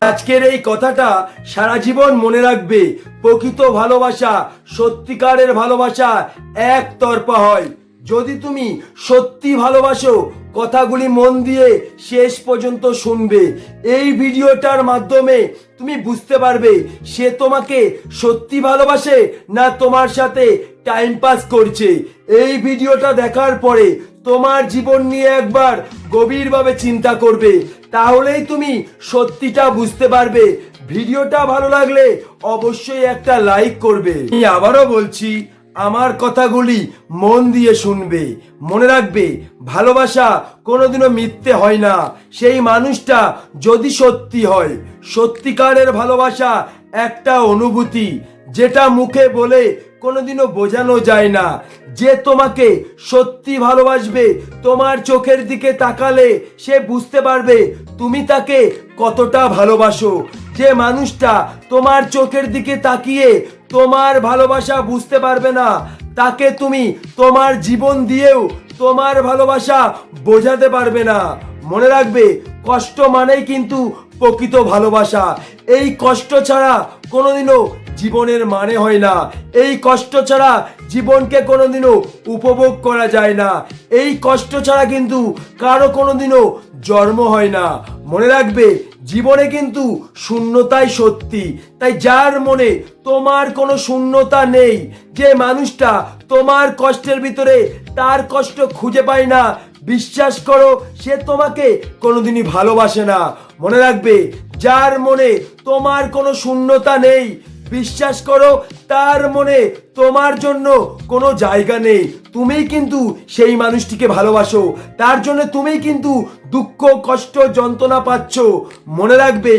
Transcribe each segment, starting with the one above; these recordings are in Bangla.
আজকের এই কথাটা সারা জীবন মনে রাখবে। প্রকৃত ভালোবাসা, সত্যিকারের ভালোবাসা একতরফা হয়। যদি তুমি সত্যি ভালোবাসো, কথাগুলি মন দিয়ে শেষ পর্যন্ত শুনবে। এই ভিডিওটার মাধ্যমে তুমি বুঝতে পারবে সে তোমাকে সত্যি ভালোবাসে না তোমার সাথে টাইম পাস করছে। এই ভিডিওটা দেখার পরে তোমার জীবন নিয়ে একবার গভীরভাবে চিন্তা করবে, তাহলেই তুমি সত্যিটা বুঝতে পারবে। ভিডিওটা ভালো লাগলে অবশ্যই একটা লাইক করবে। আমি আবারও বলছি, আমার কথাগুলি মন দিয়ে শুনবে। মনে রাখবে, ভালোবাসা কোনোদিনও মিথ্যে হয় না। সেই মানুষটা যদি সত্যি হয়, সত্যিকারের ভালোবাসা একটা অনুভূতি, যেটা মুখে বলে কোনোদিনও বোঝানো যায় না। যে তোমাকে সত্যি ভালোবাসবে, তোমার চোখের দিকে তাকালে সে বুঝতে পারবে তুমি তাকে কতটা ভালোবাসো। যে মানুষটা তোমার চোখের দিকে তাকিয়ে তোমার ভালোবাসা বুঝতে পারবে না, তাকে তুমি তোমার জীবন দিয়েও তোমার ভালোবাসা বোঝাতে পারবে না। মনে রাখবে, কষ্ট মানেই কিন্তু প্রকৃত ভালোবাসা। এই কষ্ট ছাড়া কোনোদিনও জীবনের মানে হয় না। এই কষ্ট ছাড়া জীবনকে কোনোদিনও উপভোগ করা যায় না। এই কষ্ট ছাড়া কিন্তু কারো কোনোদিনও জন্ম হয় না। মনে রাখবে, জীবনে কিন্তু শূন্যতাই সত্যি। তাই যার মনে তোমার কোনো শূন্যতা নেই, যে মানুষটা তোমার কষ্টের ভিতরে তার কষ্ট খুঁজে পায় না, বিশ্বাস করো সে তোমাকে কোনোদিনই ভালোবাসে না। মনে রাখবে, যার মনে তোমার কোনো শূন্যতা নেই, বিশ্বাস করো তার মনে তোমার জন্য কোনো জায়গা নেই। তুমি কিন্তু সেই মানুষটিকে ভালোবাসো, তার জন্য তুমি কিন্তু দুঃখ, কষ্ট, যন্ত্রণা পাচ্ছ। মনে রাখবে,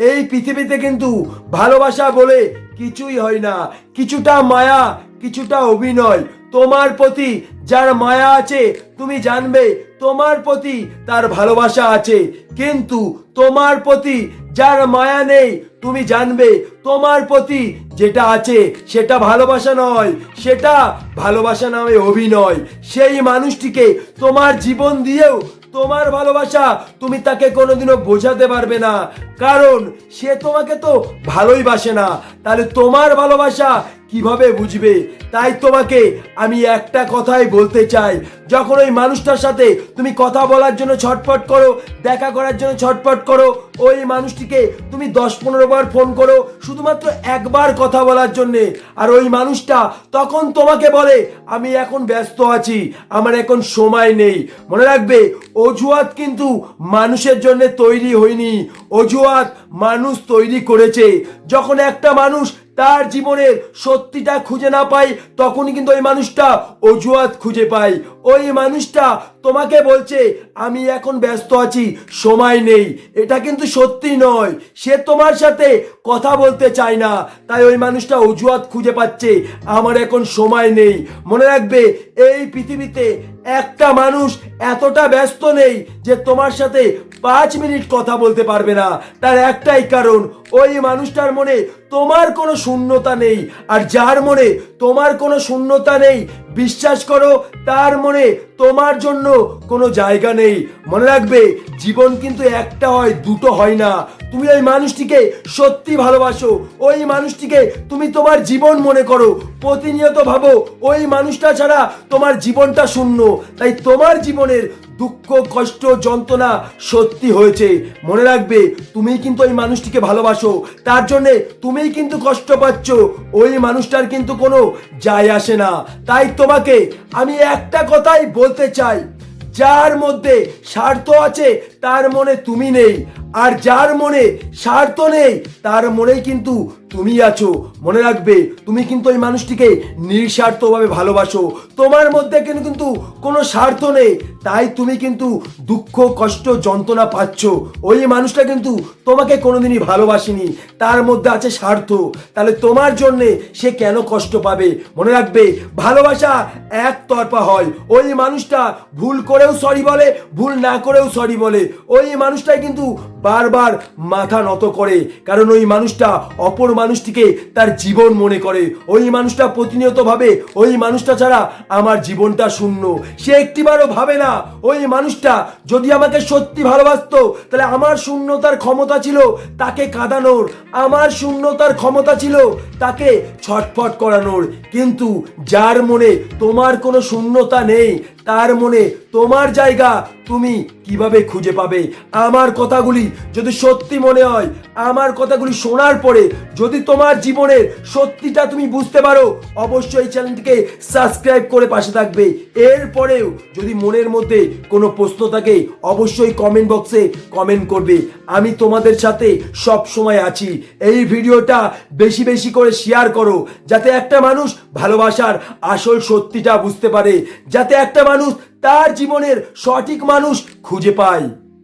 এই পৃথিবীতে কিন্তু ভালোবাসা বলে কিছুই হয় না। কিছুটা মায়া, কিছুটা অভিনয়। তোমার প্রতি যার মায়া আছে, তুমি জানবে তোমার প্রতি তার ভালোবাসা আছে। কিন্তু তোমার প্রতি যার মায়া নেই, তুমি জানবে তোমার প্রতি যেটা আছে সেটা ভালোবাসা নয়, সেটা ভালোবাসা নয়, অভিনয়। সেই মানুষটিকে তোমার জীবন দিয়েও তোমার ভালোবাসা তুমি তাকে কোনোদিনও বোঝাতে পারবে না, কারণ সে তোমাকে তো ভালোই বাসে না। তাহলে তোমার ভালোবাসা কিভাবে বুঝবে? তাই তোমাকে আমি একটা কথাই বলতে চাই, যখন ওই মানুষটার সাথে তুমি কথা বলার জন্য ছটফট করো, দেখা করার জন্য ছটফট করো, ওই মানুষটিকে তুমি 10-15 বার ফোন করো শুধুমাত্র একবার কথা বলার জন্যে, আর ওই মানুষটা তখন তোমাকে বলে আমি এখন ব্যস্ত আছি, আমার এখন সময় নেই। মনে রাখবে, অজুহাত কিন্তু মানুষের জন্য তৈরি হয়নি, অজুহাত মানুষ তৈরি করেছে। যখন একটা মানুষ তার জীবনের সত্যিটা খুঁজে না পায়, তখনই কিন্তু ওই মানুষটা অজুহাত খুঁজে পায়। ওই মানুষটা তোমাকে বলছে আমি এখন ব্যস্ত আছি, সময় নেই, এটা কিন্তু সত্যি নয়। সে তোমার সাথে কথা বলতে চায় না, তাই ওই মানুষটা অজুহাত খুঁজে পাচ্ছে আমার এখন সময় নেই। মনে রাখবে, এই পৃথিবীতে একটা মানুষ এতটা ব্যস্ত নেই যে তোমার সাথে 5 মিনিট কথা বলতে পারবে না। তার একটাই কারণ, ওই মানুষটার মনে তোমার কোনো শূন্যতা নেই। আর যার মনে তোমার কোনো শূন্যতা নেই, বিশ্বাস করো তার মনে তোমার জন্য কোনো জায়গা নেই। মনে রাখবে, জীবন কিন্তু একটা হয়, দুটো হয় না। তুমি ওই মানুষটিকে সত্যি ভালোবাসো, ওই মানুষটিকে তুমি তোমার জীবন মনে করো, প্রতিনিয়ত ভাবো ওই মানুষটা ছাড়া তোমার জীবনটা শূন্য। তাই তোমার জীবনের দুঃখ, কষ্ট, যন্ত্রণা সত্যি হয়েছে। মনে রাখবে, তুমি কিন্তু ওই মানুষটিকে ভালোবাসো, তার জন্যে তুমিই কিন্তু কষ্ট পাচ্ছ, ওই মানুষটার কিন্তু কোনো যায় আসে না। তাই তোমাকে আমি একটা কথাই বলতে চাই, যার মধ্যে স্বার্থ আছে তার মনে তুমি নেই, আর যার মনে স্বার্থ নেই তার মনেই কিন্তু তুমি আছো। মনে রাখবে, তুমি কিন্তু ওই মানুষটিকে নিঃস্বার্থভাবে ভালোবাসো, তোমার মধ্যে কিন্তু কোনো স্বার্থ নেই, তাই তুমি কিন্তু দুঃখ, কষ্ট, যন্ত্রণা পাচ্ছ। ওই মানুষটা কিন্তু তোমাকে কোনোদিনই ভালোবাসেনি, তার মধ্যে আছে স্বার্থ। তাহলে তোমার জন্যে সে কেন কষ্ট পাবে? মনে রাখবে, ভালোবাসা একতরফা হয়। ওই মানুষটা ভুল করেও সরি বলে, ভুল না করেও সরি বলে। ওই মানুষটাই কিন্তু বারবার মাথা নত করে, কারণ ওই মানুষটা অপর মানুষটিকে তার জীবন মনে করে। ওই মানুষটা প্রতিনিয়ত ভাবে ওই মানুষটা ছাড়া আমার জীবনটা শূন্য। সে একটিবারও ভাবে না ওই মানুষটা যদি আমাকে সত্যি ভালোবাসতো তাহলে আমার শূন্যতার ক্ষমতা ছিল তাকে কাঁদানোর, আমার শূন্যতার ক্ষমতা ছিল তাকে ছটফট করানোর। কিন্তু যার মনে তোমার কোনো শূন্যতা নেই, তার মনে তোমার জায়গা তুমি কিভাবে খুঁজে পাবে? আমার কথাগুলি যদি সত্যি মনে হয়, আমার কথাগুলি শোনার পরে যদি তোমার জীবনের সত্যিটা তুমি বুঝতে পারো, অবশ্যই চ্যানেলটিকে সাবস্ক্রাইব করে পাশে থাকবে। এরপরেও যদি মনের মধ্যে কোনো প্রশ্ন থাকে অবশ্যই কমেন্ট বক্সে কমেন্ট করবে, আমি তোমাদের সাথে সব সময় আছি। এই ভিডিওটা বেশি বেশি করে শেয়ার করো, যাতে একটা মানুষ ভালোবাসার আসল সত্যিটা বুঝতে পারে, যাতে একটা মানুষ তার জীবনের সঠিক মানুষ খুঁজে পায়।